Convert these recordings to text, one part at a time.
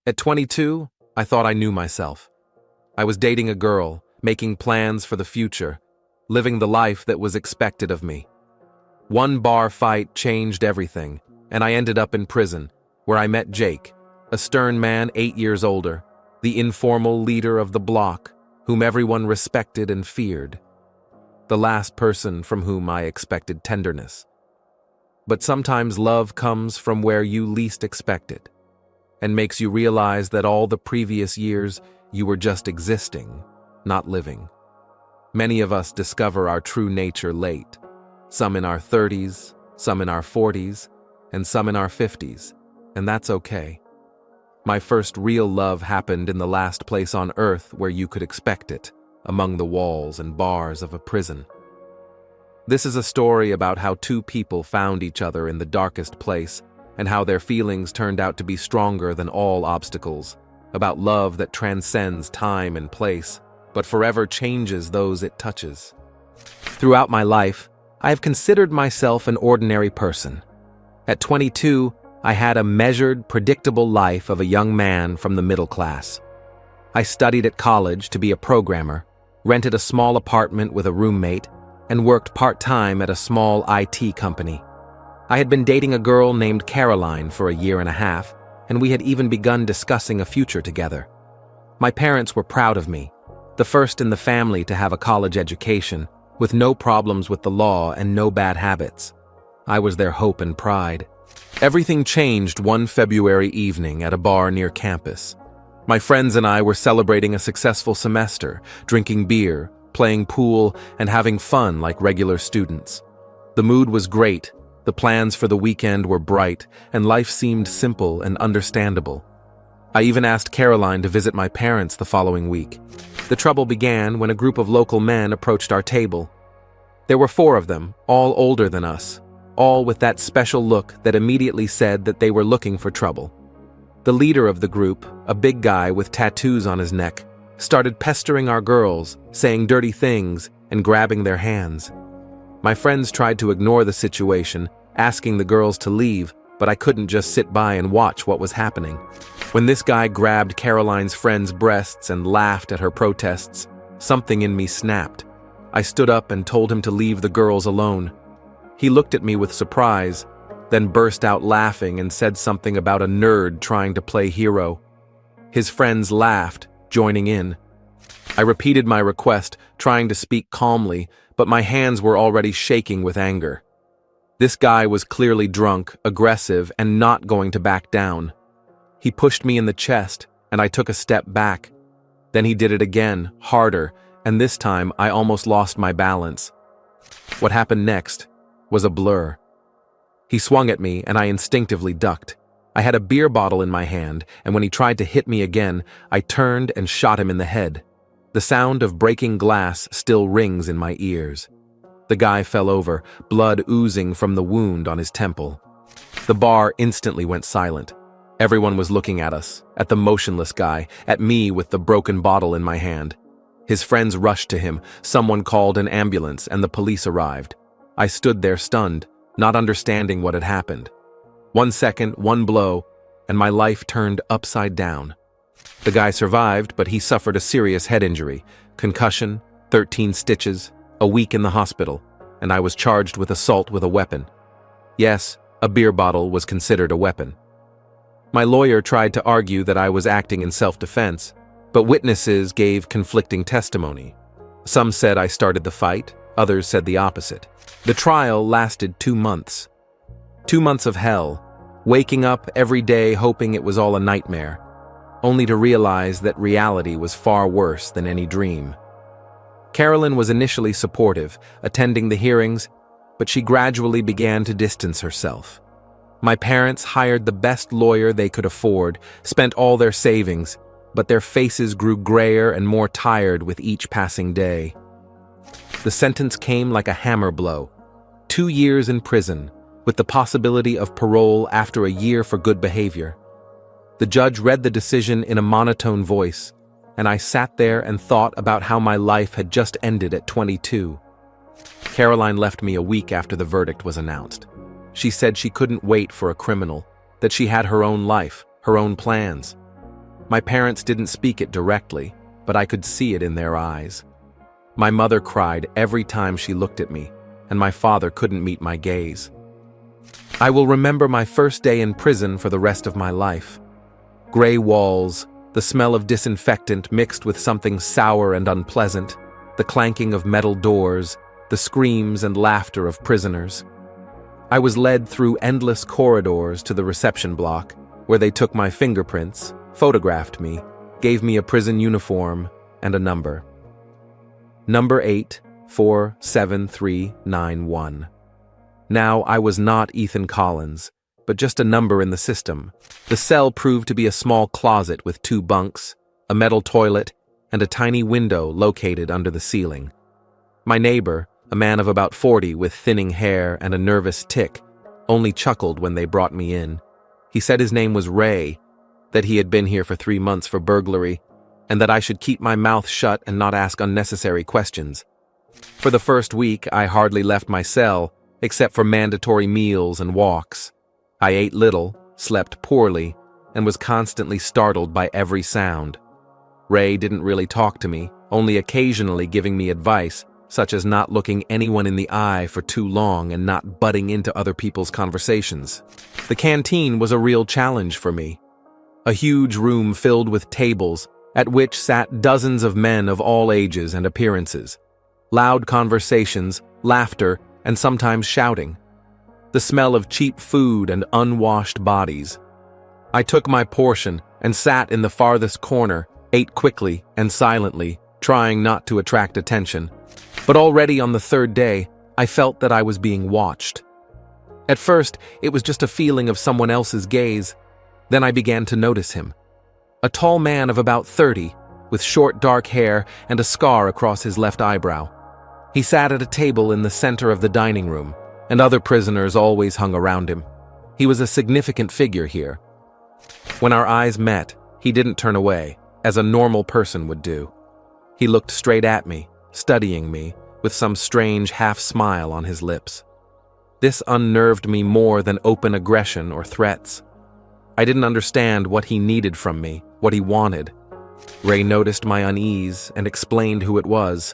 At 22, I thought I knew myself. I was dating a girl, making plans for the future, living the life that was expected of me. One bar fight changed everything, and I ended up in prison, where I met Jake, a stern man 8 years older, the informal leader of the block, whom everyone respected and feared. The last person from whom I expected tenderness. But sometimes love comes from where you least expect it, and makes you realize that all the previous years you were just existing, not living. Many of us discover our true nature late, some in our 30s, some in our 40s, and some in our 50s, and that's okay. My first real love happened in the last place on earth where you could expect it, among the walls and bars of a prison. This is a story about how two people found each other in the darkest place, and how their feelings turned out to be stronger than all obstacles, about love that transcends time and place, but forever changes those it touches. Throughout my life, I have considered myself an ordinary person. At 22, I had a measured, predictable life of a young man from the middle class. I studied at college to be a programmer, rented a small apartment with a roommate, and worked part-time at a small IT company. I had been dating a girl named Caroline for a year and a half, and we had even begun discussing a future together. My parents were proud of me, the first in the family to have a college education, with no problems with the law and no bad habits. I was their hope and pride. Everything changed one February evening at a bar near campus. My friends and I were celebrating a successful semester, drinking beer, playing pool, and having fun like regular students. The mood was great, the plans for the weekend were bright, and life seemed simple and understandable. I even asked Caroline to visit my parents the following week. The trouble began when a group of local men approached our table. There were 4 of them, all older than us, all with that special look that immediately said that they were looking for trouble. The leader of the group, a big guy with tattoos on his neck, started pestering our girls, saying dirty things and grabbing their hands. My friends tried to ignore the situation, asking the girls to leave, but I couldn't just sit by and watch what was happening. When this guy grabbed Caroline's friend's breasts and laughed at her protests, something in me snapped. I stood up and told him to leave the girls alone. He looked at me with surprise, then burst out laughing and said something about a nerd trying to play hero. His friends laughed, joining in. I repeated my request, trying to speak calmly, but my hands were already shaking with anger. This guy was clearly drunk, aggressive, and not going to back down. He pushed me in the chest, and I took a step back. Then he did it again, harder, and this time I almost lost my balance. What happened next was a blur. He swung at me, and I instinctively ducked. I had a beer bottle in my hand, and when he tried to hit me again, I turned and shot him in the head. The sound of breaking glass still rings in my ears. The guy fell over, blood oozing from the wound on his temple. The bar instantly went silent. Everyone was looking at us, at the motionless guy, at me with the broken bottle in my hand. His friends rushed to him, someone called an ambulance, and the police arrived. I stood there stunned, not understanding what had happened. 1 second, one blow, and my life turned upside down. The guy survived, but he suffered a serious head injury, concussion, 13 stitches, a week in the hospital, and I was charged with assault with a weapon. Yes, a beer bottle was considered a weapon. My lawyer tried to argue that I was acting in self-defense, but witnesses gave conflicting testimony. Some said I started the fight, others said the opposite. The trial lasted 2 months. 2 months of hell, waking up every day hoping it was all a nightmare, only to realize that reality was far worse than any dream. Carolyn was initially supportive, attending the hearings, but she gradually began to distance herself. My parents hired the best lawyer they could afford, spent all their savings, but their faces grew grayer and more tired with each passing day. The sentence came like a hammer blow. 2 years in prison, with the possibility of parole after a year for good behavior. The judge read the decision in a monotone voice, and I sat there and thought about how my life had just ended at 22. Caroline left me a week after the verdict was announced. She said she couldn't wait for a criminal, that she had her own life, her own plans. My parents didn't speak it directly, but I could see it in their eyes. My mother cried every time she looked at me, and my father couldn't meet my gaze. I will remember my first day in prison for the rest of my life. Gray walls, the smell of disinfectant mixed with something sour and unpleasant, the clanking of metal doors, the screams and laughter of prisoners. I was led through endless corridors to the reception block, where they took my fingerprints, photographed me, gave me a prison uniform and a number. Number 847391. Now I was not Ethan Collins, but just a number in the system. The cell proved to be a small closet with 2 bunks, a metal toilet, and a tiny window located under the ceiling. My neighbor, a man of about 40 with thinning hair and a nervous tic, only chuckled when they brought me in. He said his name was Ray, that he had been here for 3 months for burglary, and that I should keep my mouth shut and not ask unnecessary questions. For the first week, I hardly left my cell, except for mandatory meals and walks. I ate little, slept poorly, and was constantly startled by every sound. Ray didn't really talk to me, only occasionally giving me advice, such as not looking anyone in the eye for too long and not butting into other people's conversations. The canteen was a real challenge for me. A huge room filled with tables, at which sat dozens of men of all ages and appearances. Loud conversations, laughter, and sometimes shouting. The smell of cheap food and unwashed bodies. I took my portion and sat in the farthest corner, ate quickly and silently, trying not to attract attention. But already on the 3rd day, I felt that I was being watched. At first, it was just a feeling of someone else's gaze. Then I began to notice him. A tall man of about 30, with short dark hair and a scar across his left eyebrow. He sat at a table in the center of the dining room, and other prisoners always hung around him. He was a significant figure here. When our eyes met, he didn't turn away, as a normal person would do. He looked straight at me, studying me, with some strange half-smile on his lips. This unnerved me more than open aggression or threats. I didn't understand what he needed from me, what he wanted. Ray noticed my unease and explained who it was.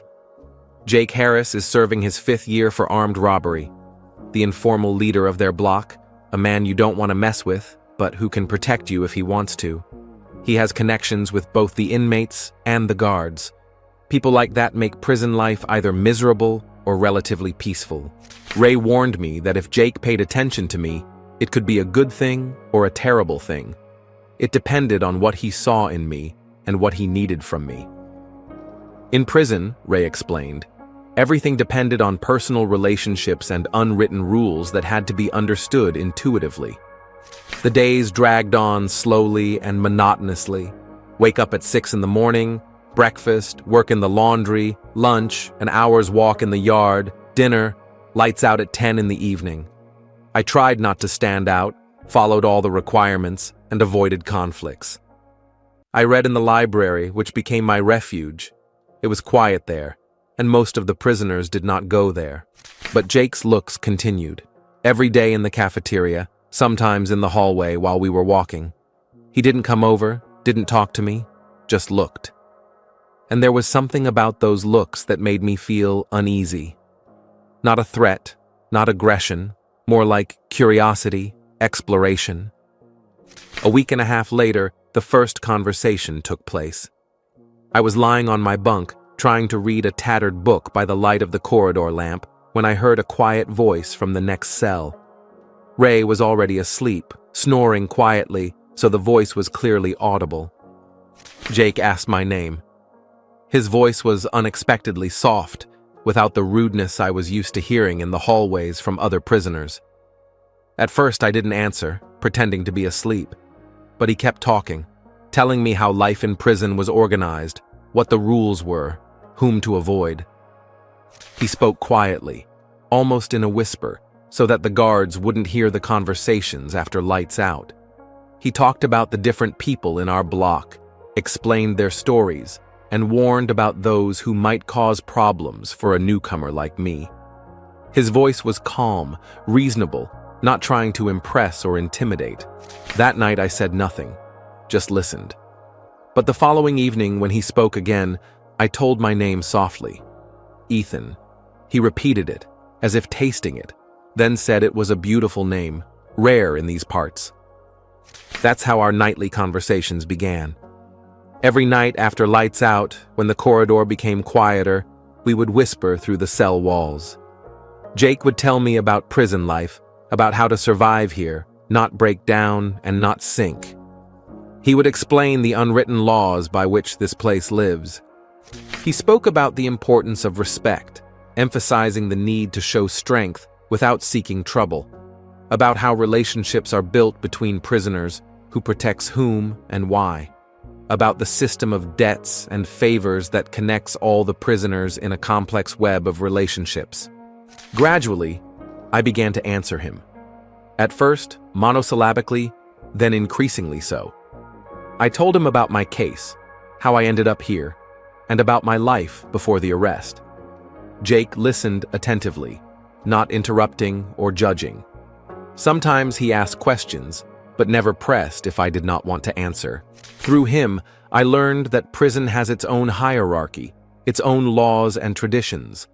Jake Harris is serving his 5th year for armed robbery. The informal leader of their block, a man you don't want to mess with, but who can protect you if he wants to. He has connections with both the inmates and the guards. People like that make prison life either miserable or relatively peaceful. Ray warned me that if Jake paid attention to me, it could be a good thing or a terrible thing. It depended on what he saw in me and what he needed from me. In prison, Ray explained, everything depended on personal relationships and unwritten rules that had to be understood intuitively. The days dragged on slowly and monotonously. Wake up at 6 in the morning, breakfast, work in the laundry, lunch, an hour's walk in the yard, dinner, lights out at 10 in the evening. I tried not to stand out, followed all the requirements, and avoided conflicts. I read in the library, which became my refuge. It was quiet there, and most of the prisoners did not go there. But Jake's looks continued. Every day in the cafeteria, sometimes in the hallway while we were walking. He didn't come over, didn't talk to me, just looked. And there was something about those looks that made me feel uneasy. Not a threat, not aggression, more like curiosity, exploration. A week and a half later, the first conversation took place. I was lying on my bunk, trying to read a tattered book by the light of the corridor lamp, when I heard a quiet voice from the next cell. Ray was already asleep, snoring quietly, so the voice was clearly audible. Jake asked my name. His voice was unexpectedly soft, without the rudeness I was used to hearing in the hallways from other prisoners. At first I didn't answer, pretending to be asleep, but he kept talking, telling me how life in prison was organized, what the rules were, whom to avoid. He spoke quietly, almost in a whisper, so that the guards wouldn't hear the conversations after lights out. He talked about the different people in our block, explained their stories, and warned about those who might cause problems for a newcomer like me. His voice was calm, reasonable, not trying to impress or intimidate. That night I said nothing, just listened. But the following evening, when he spoke again, I told my name softly. Ethan. He repeated it, as if tasting it, then said it was a beautiful name, rare in these parts. That's how our nightly conversations began. Every night after lights out, when the corridor became quieter, we would whisper through the cell walls. Jake would tell me about prison life, about how to survive here, not break down and not sink. He would explain the unwritten laws by which this place lives. He spoke about the importance of respect, emphasizing the need to show strength without seeking trouble, about how relationships are built between prisoners, who protects whom and why, about the system of debts and favors that connects all the prisoners in a complex web of relationships. Gradually, I began to answer him. At first, monosyllabically, then increasingly so. I told him about my case, how I ended up here, and about my life before the arrest. Jake listened attentively, not interrupting or judging. Sometimes he asked questions, but never pressed if I did not want to answer. Through him, I learned that prison has its own hierarchy, its own laws and traditions,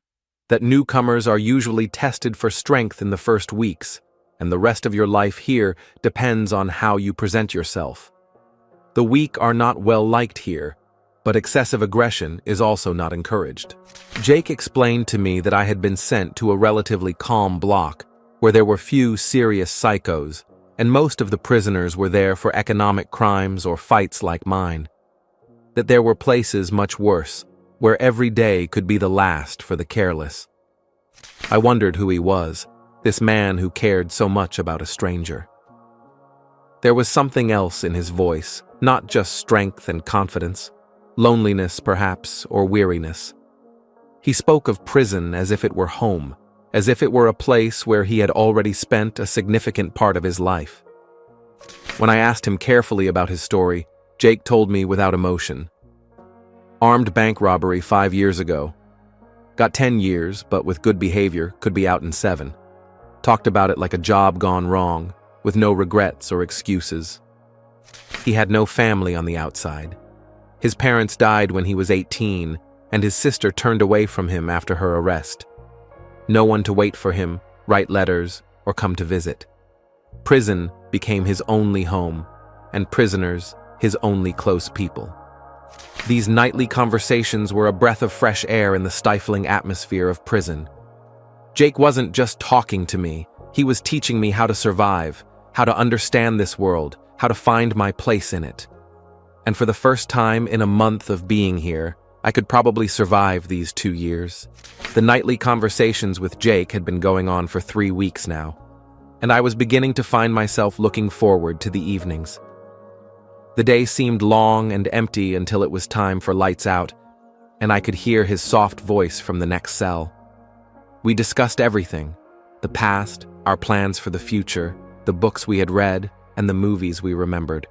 that newcomers are usually tested for strength in the first weeks, and the rest of your life here depends on how you present yourself. The weak are not well liked here, but excessive aggression is also not encouraged. Jake explained to me that I had been sent to a relatively calm block, where there were few serious psychos, and most of the prisoners were there for economic crimes or fights like mine. That there were places much worse, where every day could be the last for the careless. I wondered who he was, this man who cared so much about a stranger. There was something else in his voice, not just strength and confidence, loneliness perhaps, or weariness. He spoke of prison as if it were home, as if it were a place where he had already spent a significant part of his life. When I asked him carefully about his story, Jake told me without emotion. Armed bank robbery 5 years ago. Got 10 years, but with good behavior, could be out in 7. Talked about it like a job gone wrong, with no regrets or excuses. He had no family on the outside. His parents died when he was 18, and his sister turned away from him after her arrest. No one to wait for him, write letters, or come to visit. Prison became his only home, and prisoners his only close people. These nightly conversations were a breath of fresh air in the stifling atmosphere of prison. Jake wasn't just talking to me, he was teaching me how to survive, how to understand this world, how to find my place in it. And for the first time in a month of being here, I could probably survive these 2 years. The nightly conversations with Jake had been going on for 3 weeks now, and I was beginning to find myself looking forward to the evenings. The day seemed long and empty until it was time for lights out, and I could hear his soft voice from the next cell. We discussed everything, the past, our plans for the future, the books we had read, and the movies we remembered.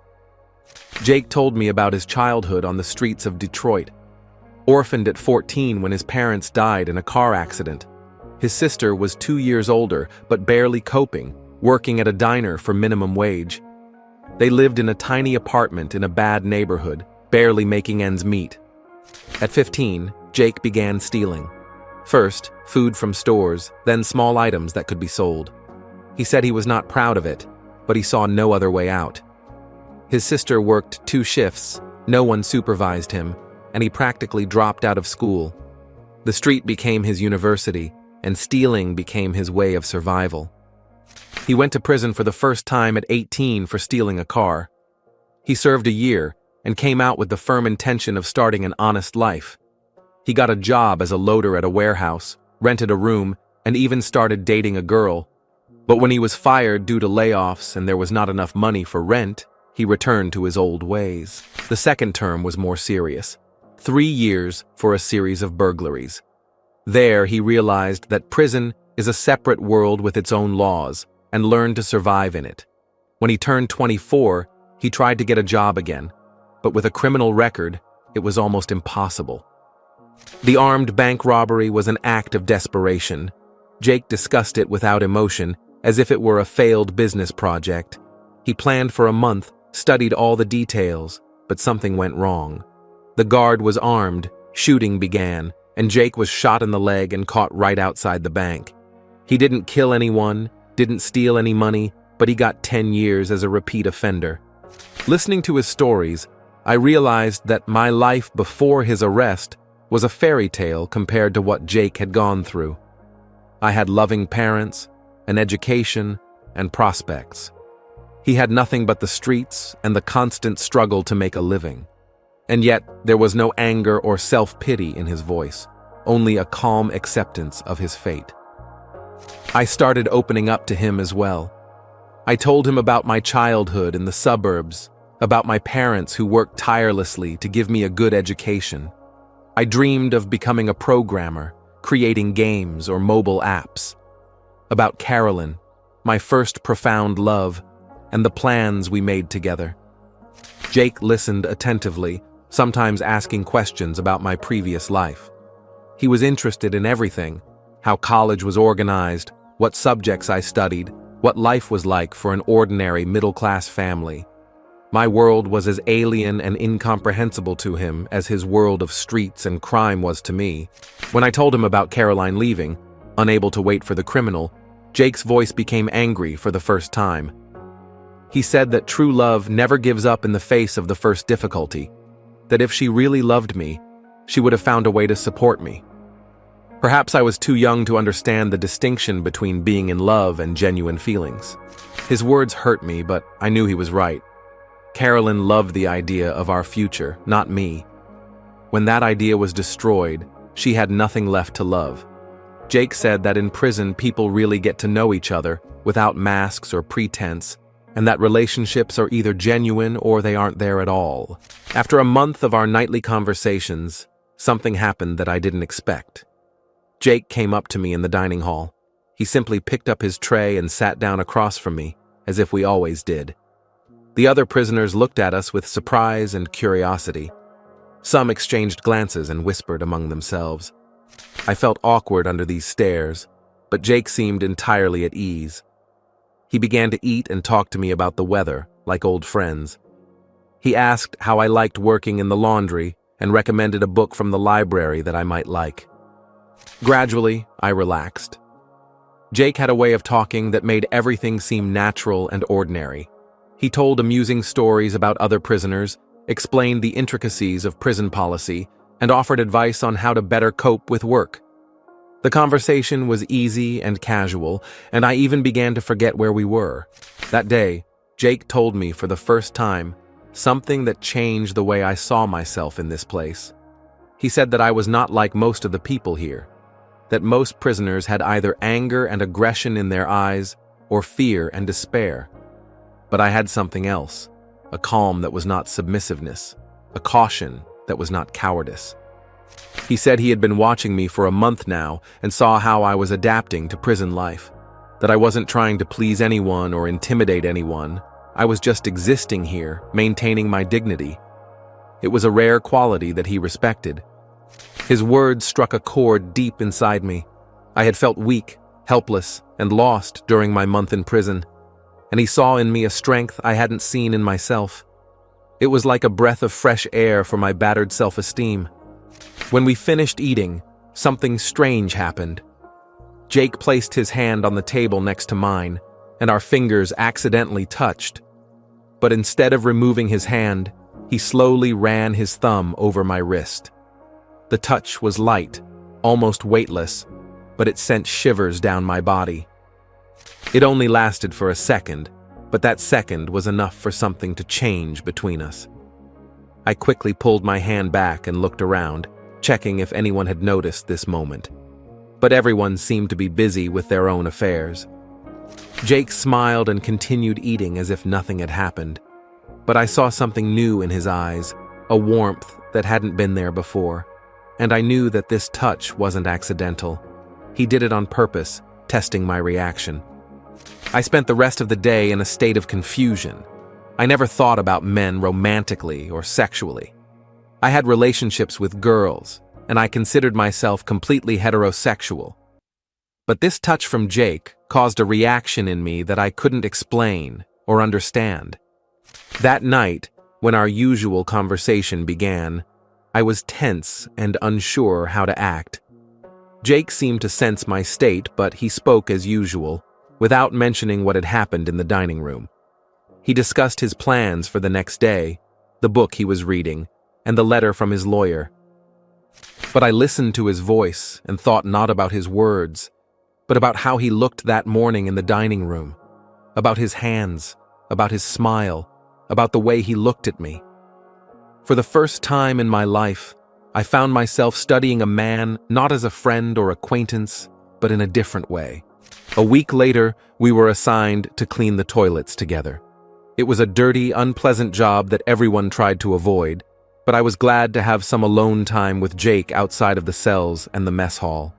Jake told me about his childhood on the streets of Detroit. Orphaned at 14 when his parents died in a car accident. His sister was 2 years older, but barely coping, working at a diner for minimum wage. They lived in a tiny apartment in a bad neighborhood, barely making ends meet. At 15, Jake began stealing. First, food from stores, then small items that could be sold. He said he was not proud of it, but he saw no other way out. His sister worked 2 shifts, no one supervised him, and he practically dropped out of school. The street became his university, and stealing became his way of survival. He went to prison for the first time at 18 for stealing a car. He served a year and came out with the firm intention of starting an honest life. He got a job as a loader at a warehouse, rented a room, and even started dating a girl. But when he was fired due to layoffs and there was not enough money for rent, he returned to his old ways. The second term was more serious. 3 years for a series of burglaries. There, he realized that prison is a separate world with its own laws, and learned to survive in it. When he turned 24, he tried to get a job again, but with a criminal record, it was almost impossible. The armed bank robbery was an act of desperation. Jake discussed it without emotion, as if it were a failed business project. He planned for a month, studied all the details, but something went wrong. The guard was armed, shooting began, and Jake was shot in the leg and caught right outside the bank. He didn't kill anyone, didn't steal any money, but he got 10 years as a repeat offender. Listening to his stories, I realized that my life before his arrest was a fairy tale compared to what Jake had gone through. I had loving parents, an education, and prospects. He had nothing but the streets and the constant struggle to make a living. And yet, there was no anger or self-pity in his voice, only a calm acceptance of his fate. I started opening up to him as well. I told him about my childhood in the suburbs, about my parents who worked tirelessly to give me a good education. I dreamed of becoming a programmer, creating games or mobile apps. About Carolyn, my first profound love, and the plans we made together. Jake listened attentively, sometimes asking questions about my previous life. He was interested in everything: how college was organized, what subjects I studied, what life was like for an ordinary middle-class family. My world was as alien and incomprehensible to him as his world of streets and crime was to me. When I told him about Caroline leaving, unable to wait for the criminal, Jake's voice became angry for the first time. He said that true love never gives up in the face of the first difficulty, that if she really loved me, she would have found a way to support me. Perhaps I was too young to understand the distinction between being in love and genuine feelings. His words hurt me, but I knew he was right. Carolyn loved the idea of our future, not me. When that idea was destroyed, she had nothing left to love. Jake said that in prison people really get to know each other without masks or pretense, and that relationships are either genuine or they aren't there at all. After a month of our nightly conversations, something happened that I didn't expect. Jake came up to me in the dining hall. He simply picked up his tray and sat down across from me, as if we always did. The other prisoners looked at us with surprise and curiosity. Some exchanged glances and whispered among themselves. I felt awkward under these stares, but Jake seemed entirely at ease. He began to eat and talk to me about the weather, like old friends. He asked how I liked working in the laundry and recommended a book from the library that I might like. Gradually, I relaxed. Jake had a way of talking that made everything seem natural and ordinary. He told amusing stories about other prisoners, explained the intricacies of prison policy, and offered advice on how to better cope with work. The conversation was easy and casual, and I even began to forget where we were. That day, Jake told me for the first time something that changed the way I saw myself in this place. He said that I was not like most of the people here, that most prisoners had either anger and aggression in their eyes or fear and despair. But I had something else, a calm that was not submissiveness, a caution that was not cowardice. He said he had been watching me for a month now and saw how I was adapting to prison life, that I wasn't trying to please anyone or intimidate anyone. I was just existing here, maintaining my dignity. It was a rare quality that he respected. His words struck a chord deep inside me. I had felt weak, helpless, and lost during my month in prison, and he saw in me a strength I hadn't seen in myself. It was like a breath of fresh air for my battered self-esteem. When we finished eating, something strange happened. Jake placed his hand on the table next to mine, and our fingers accidentally touched. But instead of removing his hand, he slowly ran his thumb over my wrist. The touch was light, almost weightless, but it sent shivers down my body. It only lasted for a second, but that second was enough for something to change between us. I quickly pulled my hand back and looked around, checking if anyone had noticed this moment. But everyone seemed to be busy with their own affairs. Jake smiled and continued eating as if nothing had happened. But I saw something new in his eyes, a warmth that hadn't been there before. And I knew that this touch wasn't accidental. He did it on purpose, testing my reaction. I spent the rest of the day in a state of confusion. I never thought about men romantically or sexually. I had relationships with girls, and I considered myself completely heterosexual. But this touch from Jake caused a reaction in me that I couldn't explain or understand. That night, When our usual conversation began, I was tense and unsure how to act. Jake seemed to sense my state, but he spoke as usual, without mentioning what had happened in the dining room. He discussed his plans for the next day, the book he was reading, and the letter from his lawyer. But I listened to his voice and thought not about his words, but about how he looked that morning in the dining room, about his hands, about his smile, about the way he looked at me. For the first time in my life, I found myself studying a man not as a friend or acquaintance, but in a different way. A week later, we were assigned to clean the toilets together. It was a dirty, unpleasant job that everyone tried to avoid, but I was glad to have some alone time with Jake outside of the cells and the mess hall.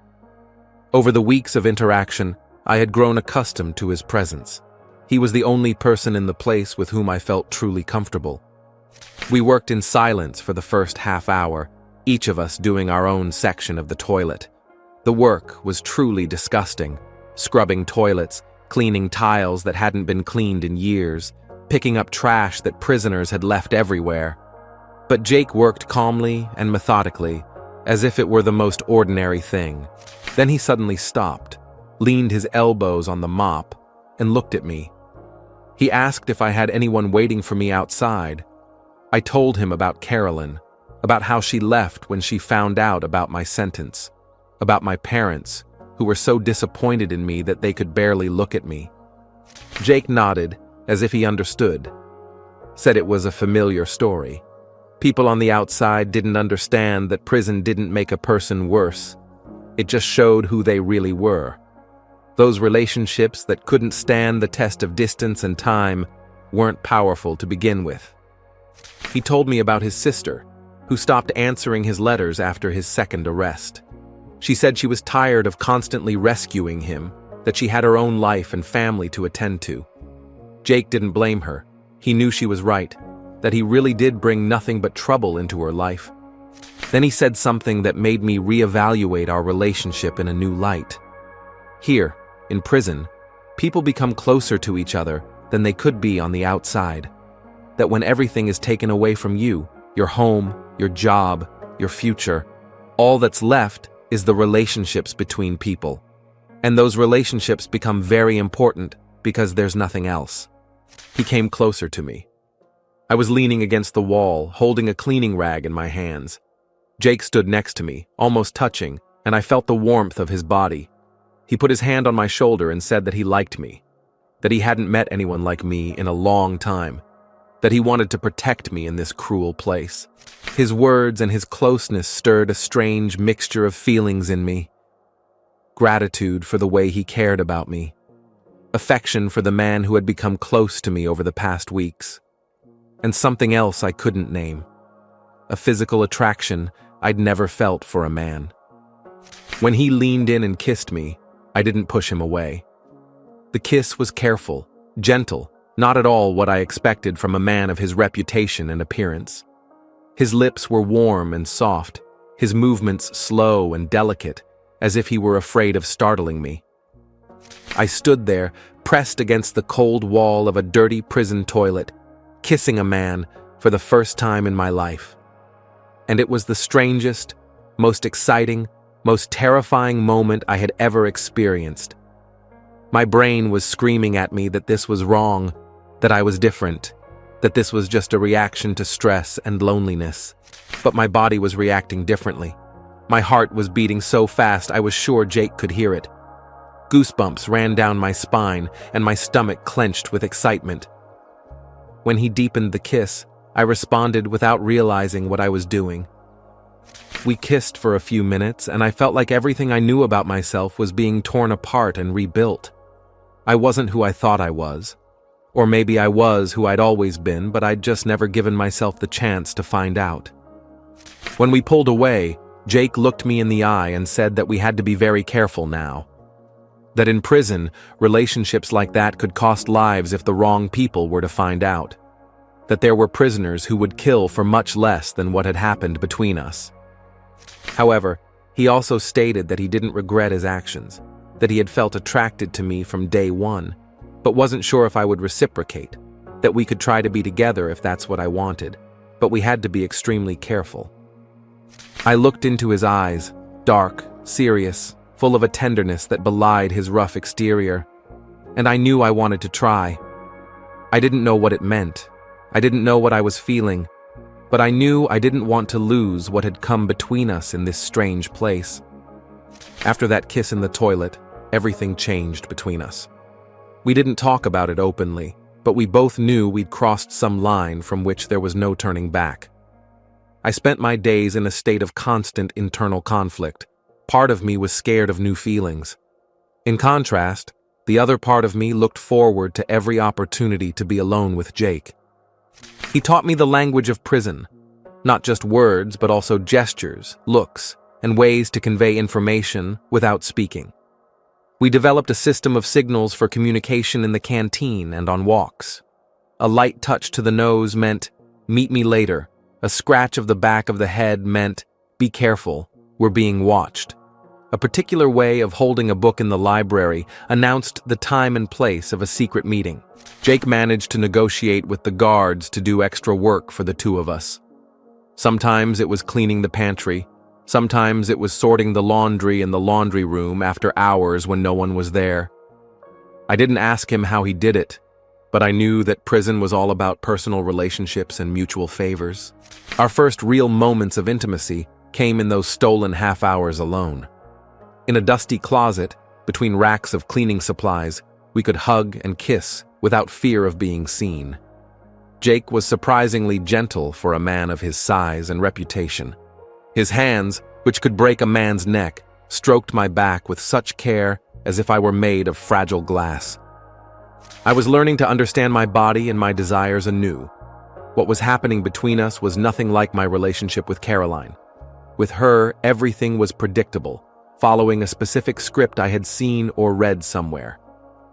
Over the weeks of interaction, I had grown accustomed to his presence. He was the only person in the place with whom I felt truly comfortable. We worked in silence for the first half hour, each of us doing our own section of the toilet. The work was truly disgusting, scrubbing toilets, cleaning tiles that hadn't been cleaned in years, picking up trash that prisoners had left everywhere. But Jake worked calmly and methodically, as if it were the most ordinary thing. Then he suddenly stopped, leaned his elbows on the mop, and looked at me. He asked if I had anyone waiting for me outside. I told him about Carolyn, about how she left when she found out about my sentence, about my parents, who were so disappointed in me that they could barely look at me. Jake nodded, as if he understood, said it was a familiar story. People on the outside didn't understand that prison didn't make a person worse. It just showed who they really were. Those relationships that couldn't stand the test of distance and time weren't powerful to begin with. He told me about his sister, who stopped answering his letters after his second arrest. She said she was tired of constantly rescuing him, that she had her own life and family to attend to. Jake didn't blame her. He knew she was right, that he really did bring nothing but trouble into her life. Then he said something that made me reevaluate our relationship in a new light. Here, in prison, people become closer to each other than they could be on the outside. That when everything is taken away from you, your home, your job, your future, all that's left is the relationships between people. And those relationships become very important because there's nothing else. He came closer to me. I was leaning against the wall, holding a cleaning rag in my hands. Jake stood next to me, almost touching, and I felt the warmth of his body. He put his hand on my shoulder and said that he liked me, that he hadn't met anyone like me in a long time, that he wanted to protect me in this cruel place. His words and his closeness stirred a strange mixture of feelings in me. Gratitude for the way he cared about me. Affection for the man who had become close to me over the past weeks. And something else I couldn't name. A physical attraction I'd never felt for a man. When he leaned in and kissed me, I didn't push him away. The kiss was careful, gentle, not at all what I expected from a man of his reputation and appearance. His lips were warm and soft, his movements slow and delicate, as if he were afraid of startling me. I stood there, pressed against the cold wall of a dirty prison toilet, kissing a man for the first time in my life. And it was the strangest, most exciting, most terrifying moment I had ever experienced. My brain was screaming at me that this was wrong, that I was different, that this was just a reaction to stress and loneliness. But my body was reacting differently. My heart was beating so fast I was sure Jake could hear it. Goosebumps ran down my spine and my stomach clenched with excitement. When he deepened the kiss, I responded without realizing what I was doing. We kissed for a few minutes, and I felt like everything I knew about myself was being torn apart and rebuilt. I wasn't who I thought I was. Or maybe I was who I'd always been, but I'd just never given myself the chance to find out. When we pulled away, Jake looked me in the eye and said that we had to be very careful now. That in prison, relationships like that could cost lives if the wrong people were to find out. That there were prisoners who would kill for much less than what had happened between us. However, he also stated that he didn't regret his actions, that he had felt attracted to me from day one, but wasn't sure if I would reciprocate. that we could try to be together if that's what I wanted, but we had to be extremely careful. I looked into his eyes, dark, serious, full of a tenderness that belied his rough exterior, and I knew I wanted to try. I didn't know what it meant. I didn't know what I was feeling, but I knew I didn't want to lose what had come between us in this strange place. After that kiss in the toilet, everything changed between us. We didn't talk about it openly, but we both knew we'd crossed some line from which there was no turning back. I spent my days in a state of constant internal conflict. Part of me was scared of new feelings. In contrast, the other part of me looked forward to every opportunity to be alone with Jake. He taught me the language of prison, not just words, but also gestures, looks, and ways to convey information without speaking. We developed a system of signals for communication in the canteen and on walks. A light touch to the nose meant, "Meet me later." A scratch of the back of the head meant, "Be careful, we're being watched." A particular way of holding a book in the library announced the time and place of a secret meeting. Jake managed to negotiate with the guards to do extra work for the two of us. Sometimes it was cleaning the pantry. Sometimes it was sorting the laundry in the laundry room after hours when no one was there. I didn't ask him how he did it, but I knew that prison was all about personal relationships and mutual favors. Our first real moments of intimacy came in those stolen half hours alone. In a dusty closet, between racks of cleaning supplies, we could hug and kiss without fear of being seen. Jake was surprisingly gentle for a man of his size and reputation. His hands, which could break a man's neck, stroked my back with such care as if I were made of fragile glass. I was learning to understand my body and my desires anew. What was happening between us was nothing like my relationship with Caroline. With her, everything was predictable, following a specific script I had seen or read somewhere.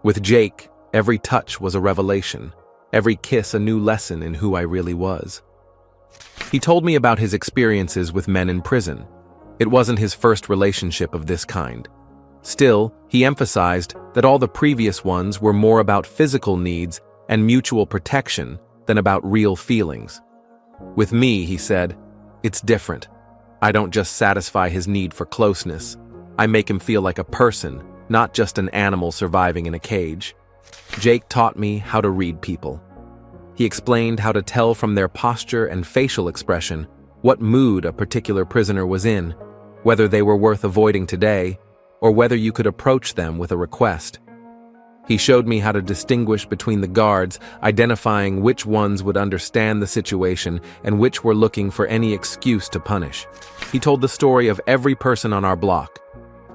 With Jake, every touch was a revelation, every kiss a new lesson in who I really was. He told me about his experiences with men in prison. It wasn't his first relationship of this kind. Still, he emphasized that all the previous ones were more about physical needs and mutual protection than about real feelings. With me, he said, it's different. I don't just satisfy his need for closeness. I make him feel like a person, not just an animal surviving in a cage. Jake taught me how to read people. He explained how to tell from their posture and facial expression what mood a particular prisoner was in, whether they were worth avoiding today, or whether you could approach them with a request. He showed me how to distinguish between the guards, identifying which ones would understand the situation and which were looking for any excuse to punish. He told the story of every person on our block.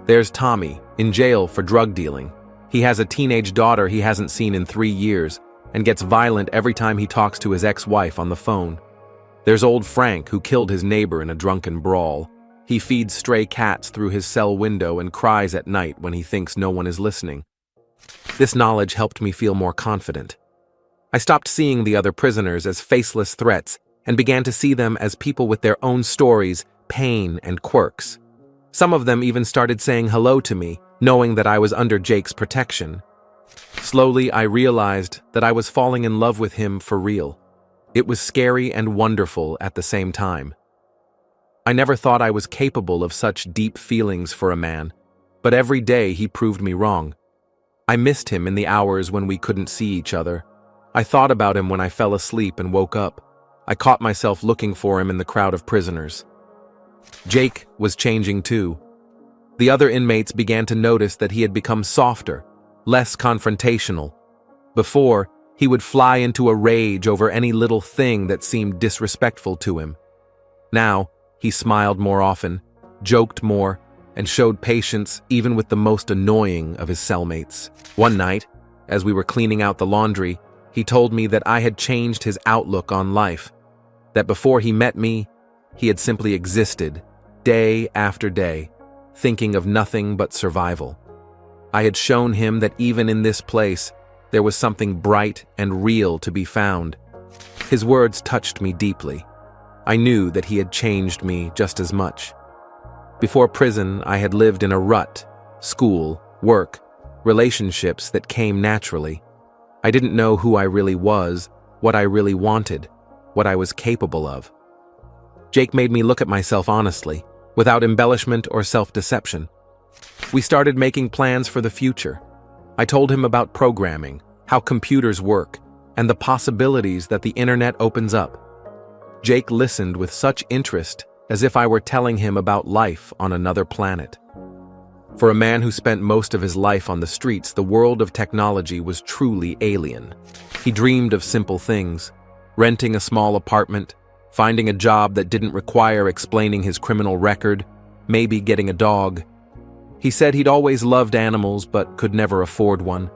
There's Tommy, in jail for drug dealing. He has a teenage daughter he hasn't seen in 3 years and gets violent every time he talks to his ex-wife on the phone. There's old Frank, who killed his neighbor in a drunken brawl. He feeds stray cats through his cell window and cries at night when he thinks no one is listening. This knowledge helped me feel more confident. I stopped seeing the other prisoners as faceless threats and began to see them as people with their own stories, pain, and quirks. Some of them even started saying hello to me, knowing that I was under Jake's protection. Slowly, I realized that I was falling in love with him for real. It was scary and wonderful at the same time. I never thought I was capable of such deep feelings for a man, but every day he proved me wrong. I missed him in the hours when we couldn't see each other. I thought about him when I fell asleep and woke up. I caught myself looking for him in the crowd of prisoners. Jake was changing too. The other inmates began to notice that he had become softer, less confrontational. Before, he would fly into a rage over any little thing that seemed disrespectful to him. Now, he smiled more often, joked more, and showed patience even with the most annoying of his cellmates. One night, as we were cleaning out the laundry, he told me that I had changed his outlook on life, that before he met me, he had simply existed, day after day, thinking of nothing but survival. I had shown him that even in this place, there was something bright and real to be found. His words touched me deeply. I knew that he had changed me just as much. Before prison, I had lived in a rut, school, work, relationships that came naturally. I didn't know who I really was, what I really wanted, what I was capable of. Jake made me look at myself honestly, without embellishment or self-deception. We started making plans for the future. I told him about programming, how computers work, and the possibilities that the internet opens up. Jake listened with such interest, as if I were telling him about life on another planet. For a man who spent most of his life on the streets, the world of technology was truly alien. He dreamed of simple things: renting a small apartment, finding a job that didn't require explaining his criminal record, maybe getting a dog. He said he'd always loved animals but could never afford one.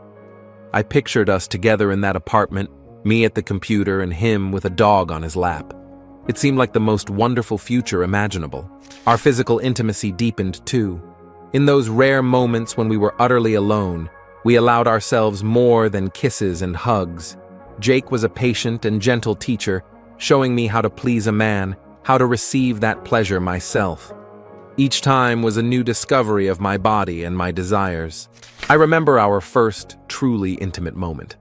I pictured us together in that apartment, me at the computer and him with a dog on his lap. It seemed like the most wonderful future imaginable. Our physical intimacy deepened too. In those rare moments when we were utterly alone, we allowed ourselves more than kisses and hugs. Jake was a patient and gentle teacher, showing me how to please a man, how to receive that pleasure myself. Each time was a new discovery of my body and my desires. I remember our first truly intimate moment.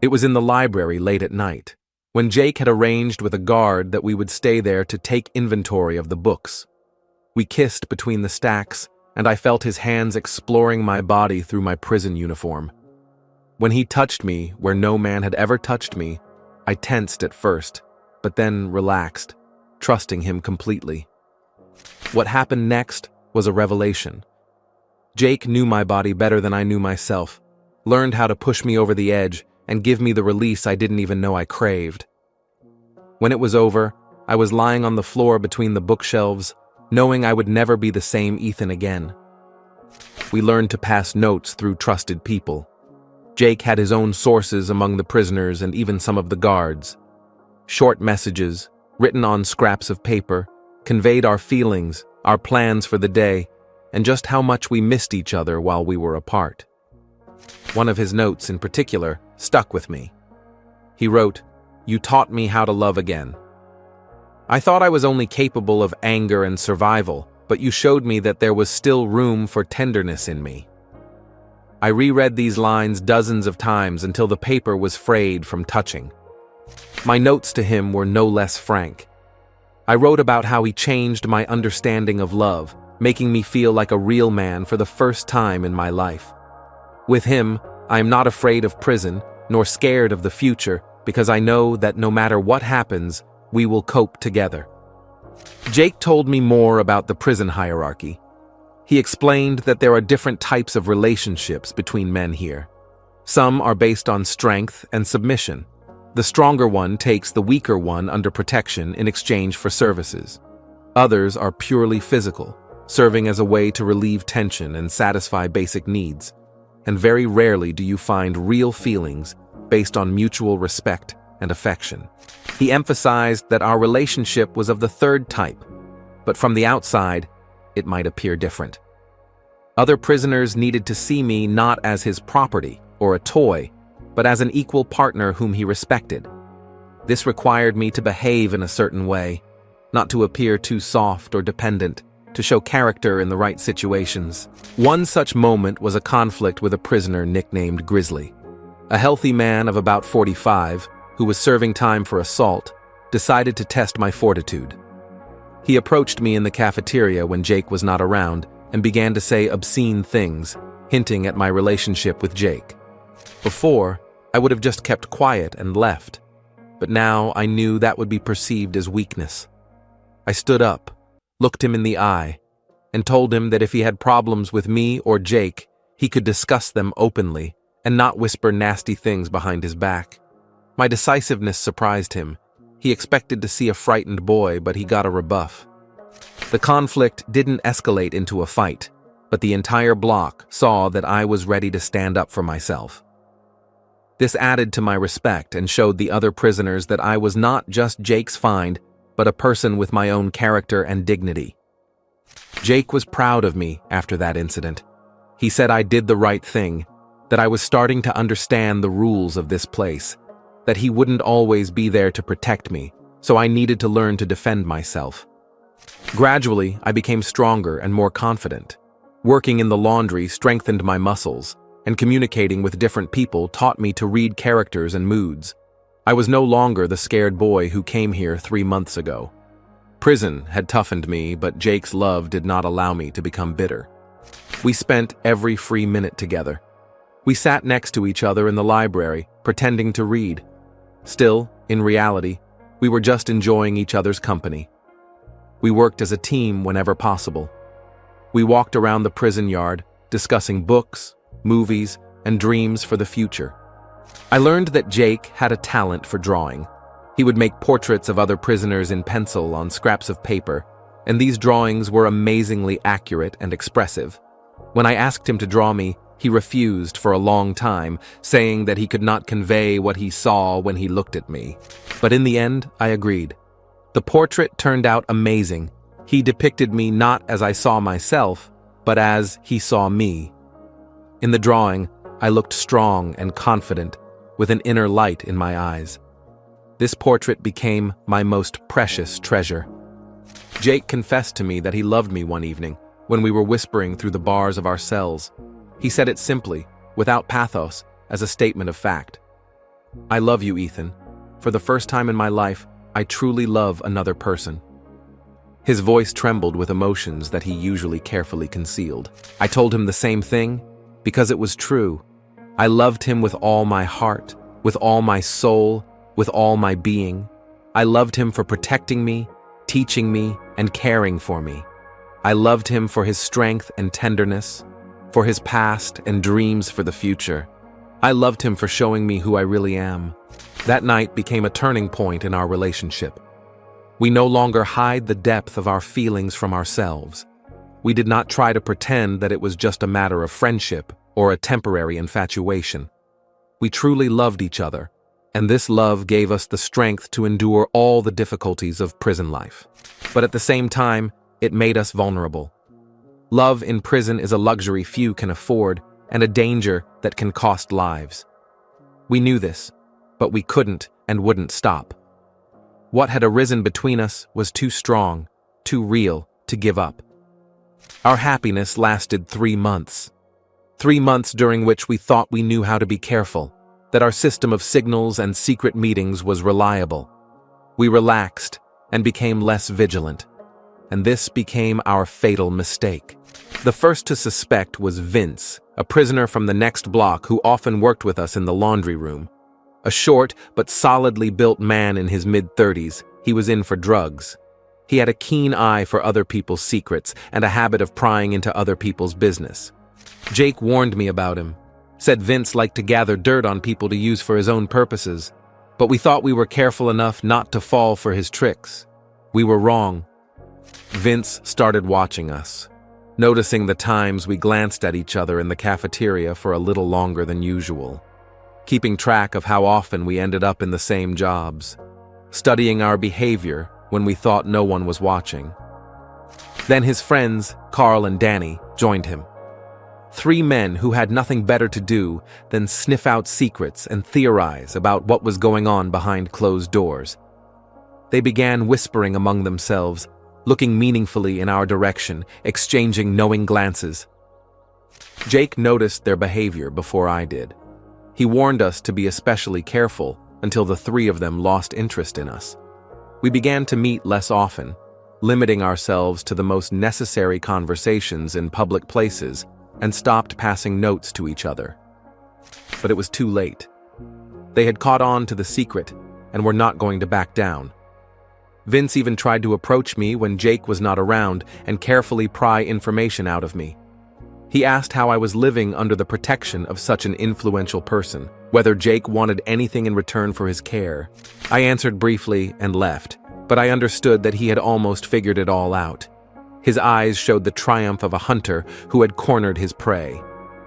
It was in the library late at night, when Jake had arranged with a guard that we would stay there to take inventory of the books. We kissed between the stacks, and I felt his hands exploring my body through my prison uniform. When he touched me where no man had ever touched me, I tensed at first, but then relaxed, trusting him completely. What happened next was a revelation. Jake knew my body better than I knew myself, learned how to push me over the edge and give me the release I didn't even know I craved. When it was over, I was lying on the floor between the bookshelves, knowing I would never be the same Ethan again. We learned to pass notes through trusted people. Jake had his own sources among the prisoners and even some of the guards. Short messages, written on scraps of paper, conveyed our feelings, our plans for the day, and just how much we missed each other while we were apart. One of his notes in particular stuck with me. He wrote, "You taught me how to love again. I thought I was only capable of anger and survival, but you showed me that there was still room for tenderness in me." I reread these lines dozens of times until the paper was frayed from touching. My notes to him were no less frank. I wrote about how he changed my understanding of love, making me feel like a real man for the first time in my life. With him, I am not afraid of prison, nor scared of the future, because I know that no matter what happens, we will cope together. Jake told me more about the prison hierarchy. He explained that there are different types of relationships between men here. Some are based on strength and submission. The stronger one takes the weaker one under protection in exchange for services. Others are purely physical, serving as a way to relieve tension and satisfy basic needs. And very rarely do you find real feelings based on mutual respect and affection. He emphasized that our relationship was of the third type, but from the outside, it might appear different. Other prisoners needed to see me not as his property or a toy, but as an equal partner whom he respected. This required me to behave in a certain way, not to appear too soft or dependent, to show character in the right situations. One such moment was a conflict with a prisoner nicknamed Grizzly. A healthy man of about 45, who was serving time for assault, decided to test my fortitude. He approached me in the cafeteria when Jake was not around and began to say obscene things, hinting at my relationship with Jake. Before, I would have just kept quiet and left, but now I knew that would be perceived as weakness. I stood up, looked him in the eye, and told him that if he had problems with me or Jake, he could discuss them openly and not whisper nasty things behind his back. My decisiveness surprised him. He expected to see a frightened boy, but he got a rebuff. The conflict didn't escalate into a fight, but the entire block saw that I was ready to stand up for myself. This added to my respect and showed the other prisoners that I was not just Jake's find, but a person with my own character and dignity. Jake was proud of me after that incident. He said I did the right thing, that I was starting to understand the rules of this place, that he wouldn't always be there to protect me, so I needed to learn to defend myself. Gradually, I became stronger and more confident. Working in the laundry strengthened my muscles, and communicating with different people taught me to read characters and moods. I was no longer the scared boy who came here 3 months ago. Prison had toughened me, but Jake's love did not allow me to become bitter. We spent every free minute together. We sat next to each other in the library, pretending to read. Still, in reality, we were just enjoying each other's company. We worked as a team whenever possible. We walked around the prison yard, discussing books, movies, and dreams for the future. I learned that Jake had a talent for drawing. He would make portraits of other prisoners in pencil on scraps of paper, and these drawings were amazingly accurate and expressive. When I asked him to draw me, he refused for a long time, saying that he could not convey what he saw when he looked at me. But in the end, I agreed. The portrait turned out amazing. He depicted me not as I saw myself, but as he saw me. In the drawing, I looked strong and confident, with an inner light in my eyes. This portrait became my most precious treasure. Jake confessed to me that he loved me one evening, when we were whispering through the bars of our cells. He said it simply, without pathos, as a statement of fact. "I love you, Ethan. For the first time in my life, I truly love another person." His voice trembled with emotions that he usually carefully concealed. I told him the same thing, because it was true. I loved him with all my heart, with all my soul, with all my being. I loved him for protecting me, teaching me, and caring for me. I loved him for his strength and tenderness, for his past and dreams for the future. I loved him for showing me who I really am. That night became a turning point in our relationship. We no longer hide the depth of our feelings from ourselves. We did not try to pretend that it was just a matter of friendship or a temporary infatuation. We truly loved each other, and this love gave us the strength to endure all the difficulties of prison life. But at the same time, it made us vulnerable. Love in prison is a luxury few can afford and a danger that can cost lives. We knew this, but we couldn't and wouldn't stop. What had arisen between us was too strong, too real, to give up. Our happiness lasted 3 months. 3 months during which we thought we knew how to be careful, that our system of signals and secret meetings was reliable. We relaxed and became less vigilant, and this became our fatal mistake. The first to suspect was Vince, a prisoner from the next block who often worked with us in the laundry room. A short but solidly built man in his mid-30s, he was in for drugs. He had a keen eye for other people's secrets and a habit of prying into other people's business. Jake warned me about him, said Vince liked to gather dirt on people to use for his own purposes, but we thought we were careful enough not to fall for his tricks. We were wrong. Vince started watching us, noticing the times we glanced at each other in the cafeteria for a little longer than usual, keeping track of how often we ended up in the same jobs, studying our behavior when we thought no one was watching. Then his friends, Carl and Danny, joined him. 3 men who had nothing better to do than sniff out secrets and theorize about what was going on behind closed doors. They began whispering among themselves, looking meaningfully in our direction, exchanging knowing glances. Jake noticed their behavior before I did. He warned us to be especially careful until the 3 of them lost interest in us. We began to meet less often, limiting ourselves to the most necessary conversations in public places, and stopped passing notes to each other. But it was too late. They had caught on to the secret and were not going to back down. Vince even tried to approach me when Jake was not around and carefully pry information out of me. He asked how I was living under the protection of such an influential person, whether Jake wanted anything in return for his care. I answered briefly and left, but I understood that he had almost figured it all out. His eyes showed the triumph of a hunter who had cornered his prey.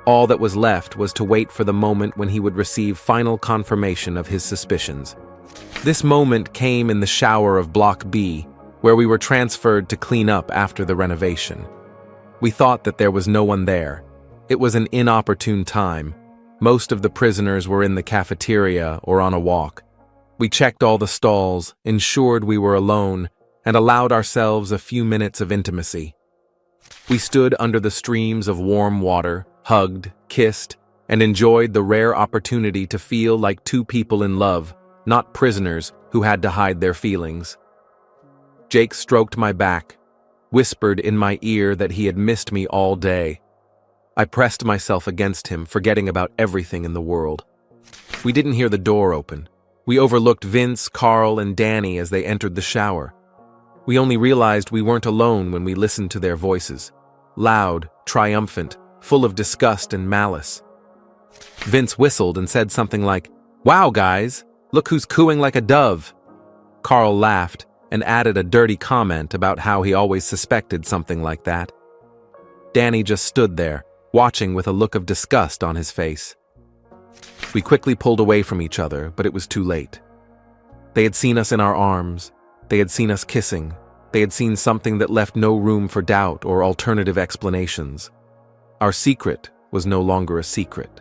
All that was left was to wait for the moment when he would receive final confirmation of his suspicions. This moment came in the shower of Block B, where we were transferred to clean up after the renovation. We thought that there was no one there. It was an inopportune time. Most of the prisoners were in the cafeteria or on a walk. We checked all the stalls, ensured we were alone, and allowed ourselves a few minutes of intimacy. We stood under the streams of warm water, hugged, kissed, and enjoyed the rare opportunity to feel like 2 people in love, not prisoners who had to hide their feelings. Jake stroked my back, whispered in my ear that he had missed me all day. I pressed myself against him, forgetting about everything in the world. We didn't hear the door open. We overlooked Vince, Carl, and Danny as they entered the shower. We only realized we weren't alone when we listened to their voices. Loud, triumphant, full of disgust and malice. Vince whistled and said something like, "Wow, guys, look who's cooing like a dove." Carl laughed and added a dirty comment about how he always suspected something like that. Danny just stood there, watching with a look of disgust on his face. We quickly pulled away from each other, but it was too late. They had seen us in our arms. They had seen us kissing. They had seen something that left no room for doubt or alternative explanations. Our secret was no longer a secret.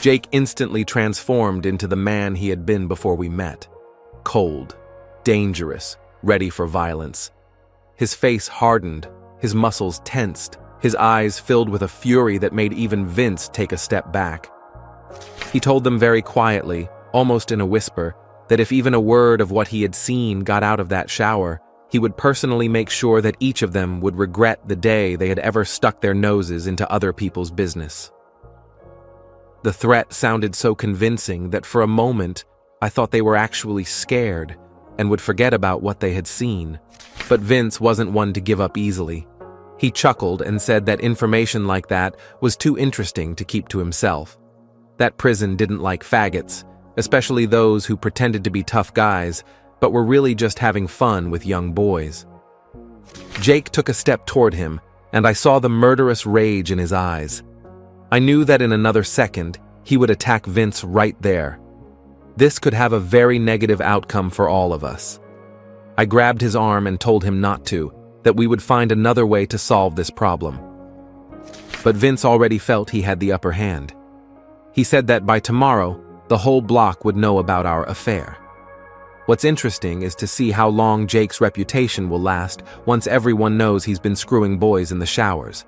Jake instantly transformed into the man he had been before we met. Cold, dangerous, ready for violence. His face hardened, his muscles tensed, his eyes filled with a fury that made even Vince take a step back. He told them very quietly, almost in a whisper, that if even a word of what he had seen got out of that shower, he would personally make sure that each of them would regret the day they had ever stuck their noses into other people's business. The threat sounded so convincing that for a moment I thought they were actually scared and would forget about what they had seen. But Vince wasn't one to give up easily. He chuckled and said that information like that was too interesting to keep to himself. That prison didn't like faggots, especially those who pretended to be tough guys, but were really just having fun with young boys. Jake took a step toward him, and I saw the murderous rage in his eyes. I knew that in another second, he would attack Vince right there. This could have a very negative outcome for all of us. I grabbed his arm and told him not to, that we would find another way to solve this problem. But Vince already felt he had the upper hand. He said that by tomorrow, the whole block would know about our affair. What's interesting is to see how long Jake's reputation will last once everyone knows he's been screwing boys in the showers.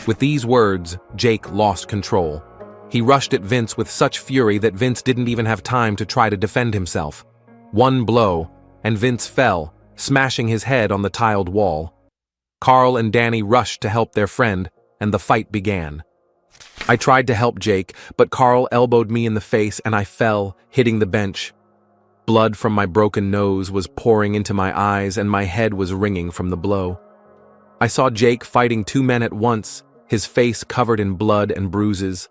With these words, Jake lost control. He rushed at Vince with such fury that Vince didn't even have time to try to defend himself. One blow, and Vince fell, smashing his head on the tiled wall. Carl and Danny rushed to help their friend, and the fight began. I tried to help Jake, but Carl elbowed me in the face and I fell, hitting the bench. Blood from my broken nose was pouring into my eyes and my head was ringing from the blow. I saw Jake fighting two men at once, his face covered in blood and bruises.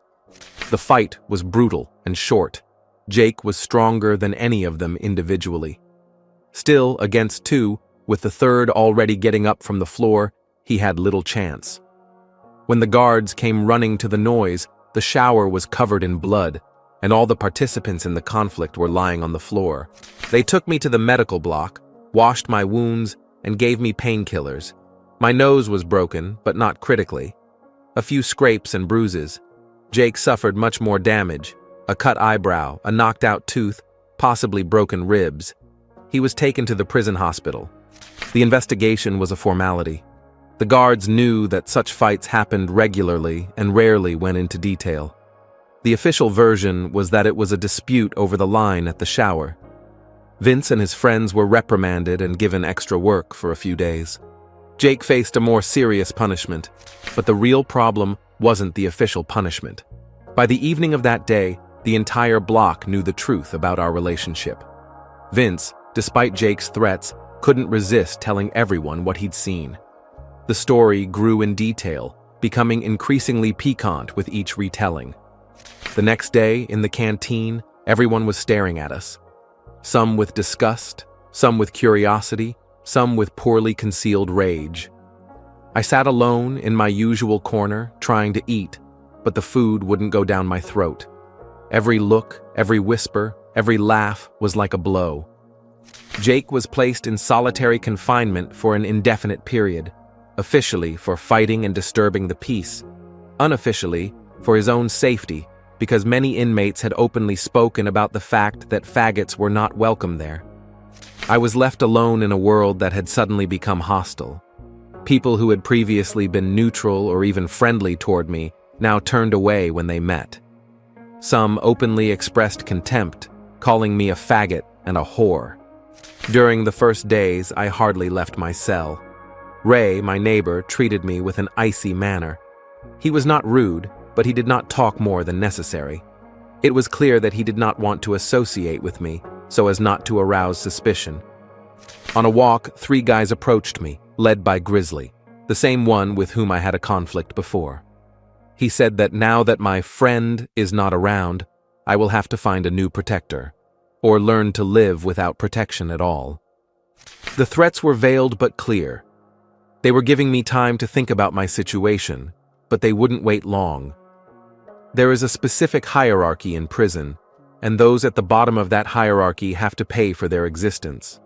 The fight was brutal and short. Jake was stronger than any of them individually. Still, against two, with the third already getting up from the floor, he had little chance. When the guards came running to the noise, the shower was covered in blood, and all the participants in the conflict were lying on the floor. They took me to the medical block, washed my wounds, and gave me painkillers. My nose was broken, but not critically. A few scrapes and bruises. Jake suffered much more damage, a cut eyebrow, a knocked-out tooth, possibly broken ribs. He was taken to the prison hospital. The investigation was a formality. The guards knew that such fights happened regularly and rarely went into detail. The official version was that it was a dispute over the line at the shower. Vince and his friends were reprimanded and given extra work for a few days. Jake faced a more serious punishment, but the real problem wasn't the official punishment. By the evening of that day, the entire block knew the truth about our relationship. Vince, despite Jake's threats, couldn't resist telling everyone what he'd seen. The story grew in detail, becoming increasingly piquant with each retelling. The next day, in the canteen, everyone was staring at us. Some with disgust, some with curiosity, some with poorly concealed rage. I sat alone in my usual corner, trying to eat, but the food wouldn't go down my throat. Every look, every whisper, every laugh was like a blow. Jake was placed in solitary confinement for an indefinite period. Officially for fighting and disturbing the peace, unofficially for his own safety, because many inmates had openly spoken about the fact that faggots were not welcome there. I was left alone in a world that had suddenly become hostile. People who had previously been neutral or even friendly toward me now turned away when they met. Some openly expressed contempt, calling me a faggot and a whore. During the first days, I hardly left my cell. Ray, my neighbor, treated me with an icy manner. He was not rude, but he did not talk more than necessary. It was clear that he did not want to associate with me, so as not to arouse suspicion. On a walk, 3 guys approached me, led by Grizzly, the same one with whom I had a conflict before. He said that now that my friend is not around, I will have to find a new protector, or learn to live without protection at all. The threats were veiled but clear. They were giving me time to think about my situation, but they wouldn't wait long. There is a specific hierarchy in prison, and those at the bottom of that hierarchy have to pay for their existence.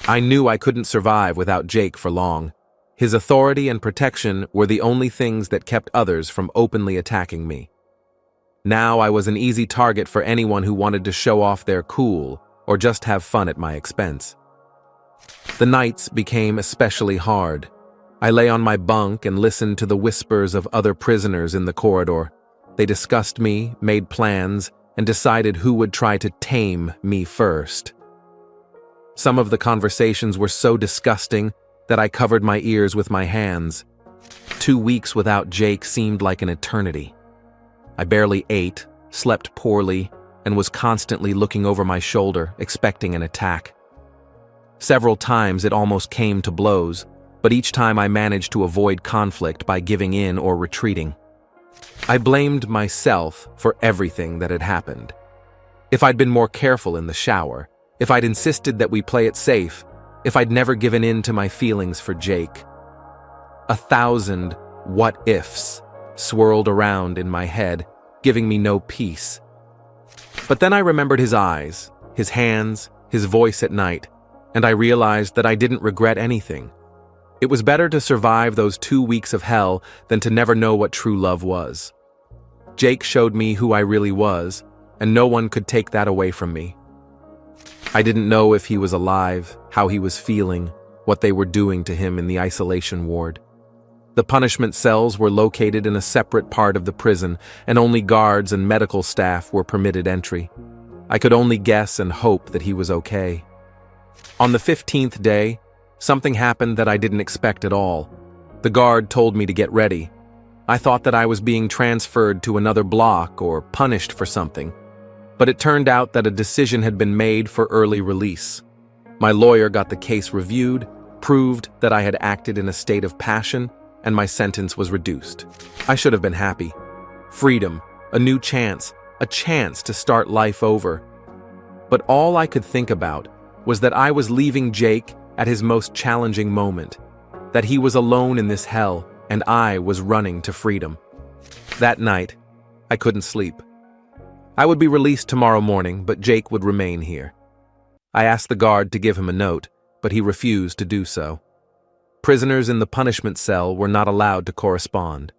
I knew I couldn't survive without Jake for long. His authority and protection were the only things that kept others from openly attacking me. Now I was an easy target for anyone who wanted to show off their cool or just have fun at my expense. The nights became especially hard. I lay on my bunk and listened to the whispers of other prisoners in the corridor. They discussed me, made plans, and decided who would try to tame me first. Some of the conversations were so disgusting that I covered my ears with my hands. 2 weeks without Jake seemed like an eternity. I barely ate, slept poorly, and was constantly looking over my shoulder, expecting an attack. Several times it almost came to blows, but each time I managed to avoid conflict by giving in or retreating. I blamed myself for everything that had happened. If I'd been more careful in the shower, if I'd insisted that we play it safe, if I'd never given in to my feelings for Jake. 1,000 what-ifs swirled around in my head, giving me no peace. But then I remembered his eyes, his hands, his voice at night, and I realized that I didn't regret anything. It was better to survive those 2 weeks of hell than to never know what true love was. Jake showed me who I really was, and no one could take that away from me. I didn't know if he was alive, how he was feeling, what they were doing to him in the isolation ward. The punishment cells were located in a separate part of the prison, and only guards and medical staff were permitted entry. I could only guess and hope that he was okay. On the 15th day, something happened that I didn't expect at all. The guard told me to get ready. I thought that I was being transferred to another block or punished for something, but it turned out that a decision had been made for early release. My lawyer got the case reviewed, proved that I had acted in a state of passion, and my sentence was reduced. I should have been happy. Freedom, a new chance, a chance to start life over. But all I could think about was that I was leaving Jake at his most challenging moment, that he was alone in this hell, and I was running to freedom. That night, I couldn't sleep. I would be released tomorrow morning, but Jake would remain here. I asked the guard to give him a note, but he refused to do so. Prisoners in the punishment cell were not allowed to correspond.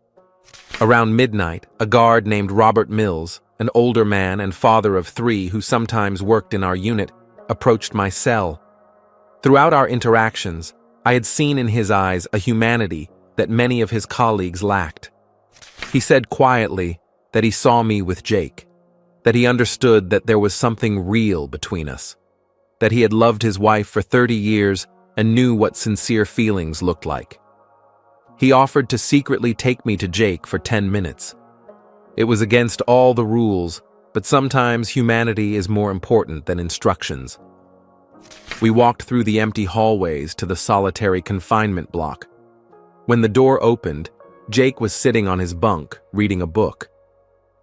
Around midnight, a guard named Robert Mills, an older man and father of 3 who sometimes worked in our unit, approached my cell. Throughout our interactions, I had seen in his eyes a humanity that many of his colleagues lacked. He said quietly that he saw me with Jake, that he understood that there was something real between us, that he had loved his wife for 30 years and knew what sincere feelings looked like. He offered to secretly take me to Jake for 10 minutes. It was against all the rules, but sometimes humanity is more important than instructions. We walked through the empty hallways to the solitary confinement block. When the door opened, Jake was sitting on his bunk, reading a book.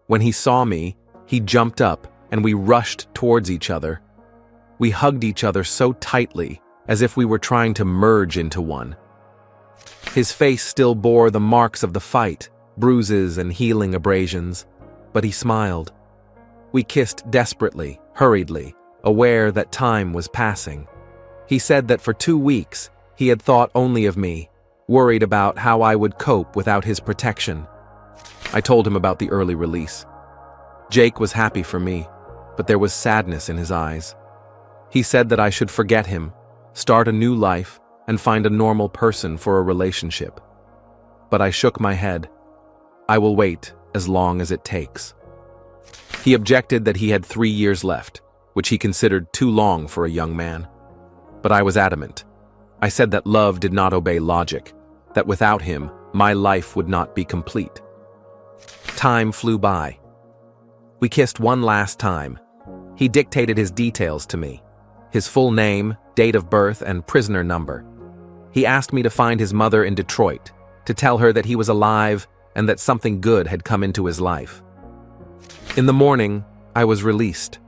When he saw me, he jumped up and we rushed towards each other. We hugged each other so tightly, as if we were trying to merge into one. His face still bore the marks of the fight, bruises and healing abrasions, but he smiled. We kissed desperately, hurriedly, aware that time was passing. He said that for 2 weeks, he had thought only of me, worried about how I would cope without his protection. I told him about the early release. Jake was happy for me, but there was sadness in his eyes. He said that I should forget him, start a new life, and find a normal person for a relationship. But I shook my head. I will wait as long as it takes. He objected that he had 3 years left. which he considered too long for a young man. But I was adamant. I said that love did not obey logic, that without him, my life would not be complete. Time flew by. We kissed one last time. He dictated his details to me, his full name, date of birth, and prisoner number. He asked me to find his mother in Detroit, to tell her that he was alive and that something good had come into his life. In the morning, I was released.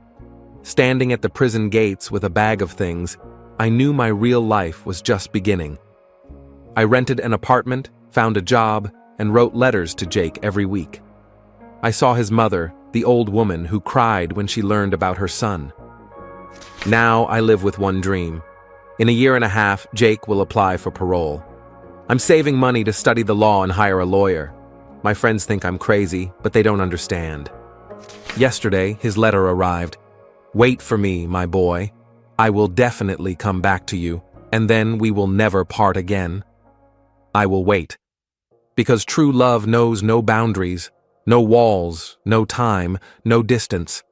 Standing at the prison gates with a bag of things, I knew my real life was just beginning. I rented an apartment, found a job, and wrote letters to Jake every week. I saw his mother, the old woman who cried when she learned about her son. Now I live with one dream. In a year and a half, Jake will apply for parole. I'm saving money to study the law and hire a lawyer. My friends think I'm crazy, but they don't understand. Yesterday, his letter arrived. Wait for me, my boy. I will definitely come back to you, and then we will never part again. I will wait. Because true love knows no boundaries, no walls, no time, no distance.